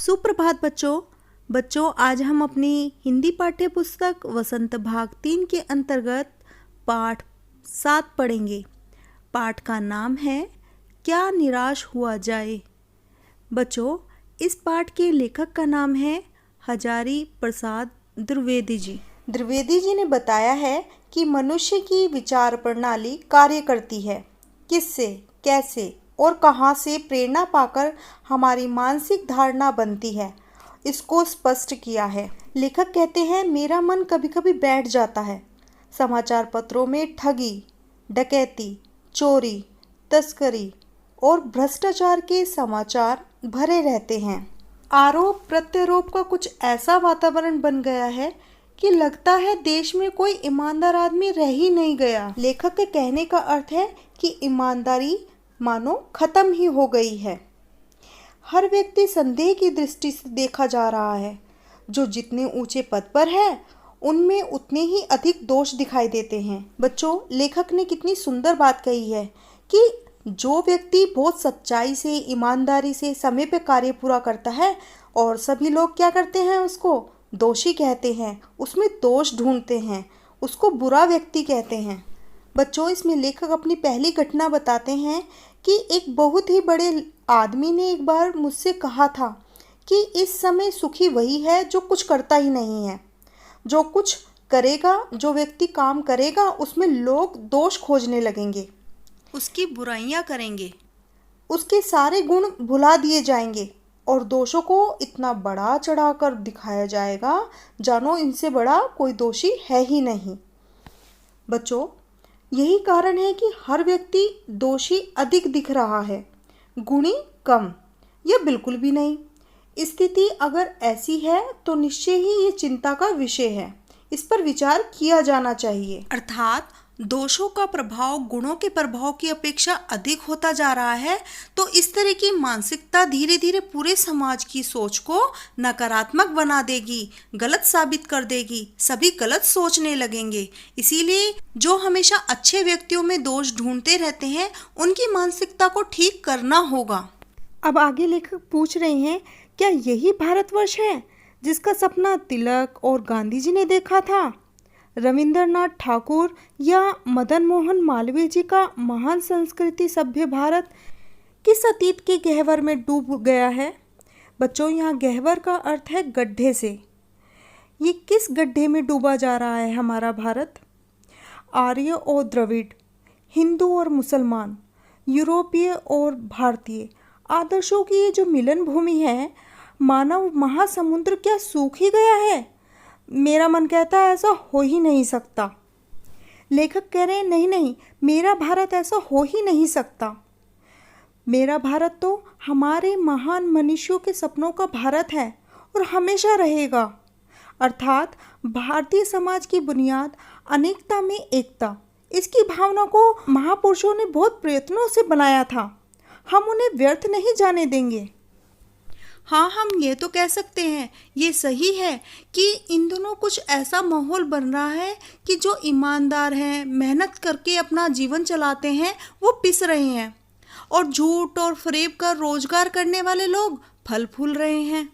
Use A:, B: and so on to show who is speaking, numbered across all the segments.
A: सुप्रभात बच्चों। आज हम अपनी हिंदी पाठ्य पुस्तक वसंत भाग 3 के अंतर्गत पाठ 7 पढ़ेंगे। पाठ का नाम है क्या निराश हुआ जाए। बच्चों, इस पाठ के लेखक का नाम है हजारी प्रसाद द्विवेदी जी। द्विवेदी जी ने बताया है कि मनुष्य की विचार प्रणाली कार्य करती है, किससे, कैसे और कहाँ से प्रेरणा पाकर हमारी मानसिक धारणा बनती है, इसको स्पष्ट किया है। लेखक कहते हैं, मेरा मन कभी कभी बैठ जाता है। समाचार पत्रों में ठगी, डकैती, चोरी, तस्करी और भ्रष्टाचार के समाचार भरे रहते हैं। आरोप प्रत्यारोप का कुछ ऐसा वातावरण बन गया है कि लगता है देश में कोई ईमानदार आदमी रह ही नहीं गया। लेखक के कहने का अर्थ है कि ईमानदारी मानो खत्म ही हो गई है। हर व्यक्ति संदेह की दृष्टि से देखा जा रहा है। जो जितने ऊंचे पद पर है उनमें उतने ही अधिक दोष दिखाई देते हैं। बच्चों, लेखक ने कितनी सुंदर बात कही है कि जो व्यक्ति बहुत सच्चाई से, ईमानदारी से समय पे कार्य पूरा करता है और सभी लोग क्या करते हैं, उसको दोषी कहते हैं, उसमें दोष ढूंढते हैं, उसको बुरा व्यक्ति कहते हैं। बच्चों, इसमें लेखक अपनी पहली घटना बताते हैं कि एक बहुत ही बड़े आदमी ने एक बार मुझसे कहा था कि इस समय सुखी वही है जो कुछ करता ही नहीं है। जो कुछ करेगा, जो व्यक्ति काम करेगा, उसमें लोग दोष खोजने लगेंगे, उसकी बुराइयां करेंगे, उसके सारे गुण भुला दिए जाएंगे और दोषों को इतना बड़ा चढ़ाकर दिखाया जाएगा जानो इनसे बड़ा कोई दोषी है ही नहीं। बच्चों, यही कारण है कि हर व्यक्ति दोषी अधिक दिख रहा है, गुणी कम या बिल्कुल भी नहीं। स्थिति अगर ऐसी है तो निश्चय ही ये चिंता का विषय है, इस पर विचार किया जाना चाहिए। अर्थात दोषों का प्रभाव गुणों के प्रभाव की अपेक्षा अधिक होता जा रहा है, तो इस तरह की मानसिकता धीरे धीरे पूरे समाज की सोच को नकारात्मक बना देगी, गलत साबित कर देगी, सभी गलत सोचने लगेंगे। इसीलिए जो हमेशा अच्छे व्यक्तियों में दोष ढूंढते रहते हैं, उनकी मानसिकता को ठीक करना होगा। अब आगे लेखक पूछ रहे हैं, क्या यही भारतवर्ष है जिसका सपना तिलक और गांधी जी ने देखा था? रविंद्रनाथ ठाकुर या मदन मोहन मालवीय जी का महान संस्कृति सभ्य भारत किस अतीत के गहवर में डूब गया है? बच्चों, यहाँ गहवर का अर्थ है गड्ढे से। ये किस गड्ढे में डूबा जा रहा है हमारा भारत? आर्य और द्रविड़, हिंदू और मुसलमान, यूरोपीय और भारतीय आदर्शों की ये जो मिलन भूमि है, मानव महासमुद्र क्या सूख ही गया है? मेरा मन कहता है ऐसा हो ही नहीं सकता। लेखक कह रहे हैं, नहीं नहीं, मेरा भारत ऐसा हो ही नहीं सकता। मेरा भारत तो हमारे महान मनुष्यों के सपनों का भारत है और हमेशा रहेगा। अर्थात भारतीय समाज की बुनियाद अनेकता में एकता, इसकी भावना को महापुरुषों ने बहुत प्रयत्नों से बनाया था। हम उन्हें व्यर्थ नहीं जाने देंगे। हाँ, हम ये तो कह सकते हैं, ये सही है कि इन दोनों कुछ ऐसा माहौल बन रहा है कि जो ईमानदार हैं, मेहनत करके अपना जीवन चलाते हैं, वो पिस रहे हैं और झूठ और फरेब का रोजगार करने वाले लोग फल फूल रहे हैं।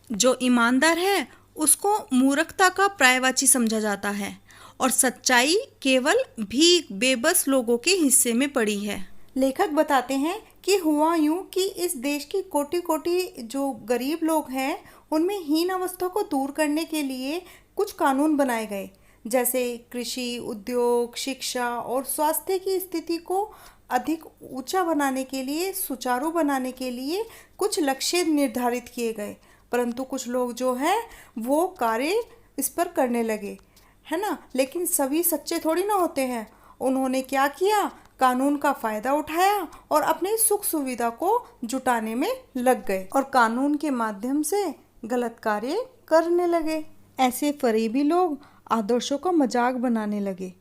A: जो ईमानदार है उसको मूर्खता का पर्यायवाची समझा जाता है और सच्चाई केवल भीख बेबस लोगों के हिस्से में पड़ी है। लेखक बताते हैं कि हुआ यूं कि इस देश की कोटि कोटि जो गरीब लोग हैं, उनमें हीन अवस्था को दूर करने के लिए कुछ कानून बनाए गए, जैसे कृषि, उद्योग, शिक्षा और स्वास्थ्य की स्थिति को अधिक ऊंचा बनाने के लिए, सुचारू बनाने के लिए कुछ लक्ष्य निर्धारित किए गए। परंतु कुछ लोग जो हैं वो कार्य इस पर करने लगे, है ना। लेकिन सभी सच्चे थोड़ी ना होते हैं। उन्होंने क्या किया, कानून का फायदा उठाया और अपने सुख सुविधा को जुटाने में लग गए और कानून के माध्यम से गलत कार्य करने लगे। ऐसे फरेबी लोग आदर्शों का मजाक बनाने लगे,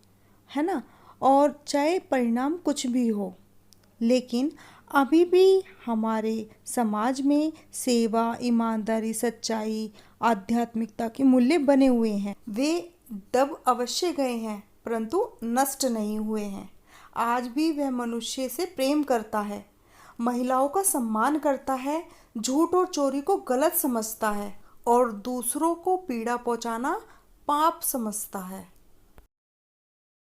A: है ना। और चाहे परिणाम कुछ भी हो, लेकिन अभी भी हमारे समाज में सेवा, ईमानदारी, सच्चाई, आध्यात्मिकता के मूल्य बने हुए हैं। वे दब अवश्य गए हैं परंतु नष्ट नहीं हुए हैं। आज भी वह मनुष्य से प्रेम करता है, महिलाओं का सम्मान करता है, झूठ और चोरी को गलत समझता है और दूसरों को पीड़ा पहुंचाना पाप समझता है।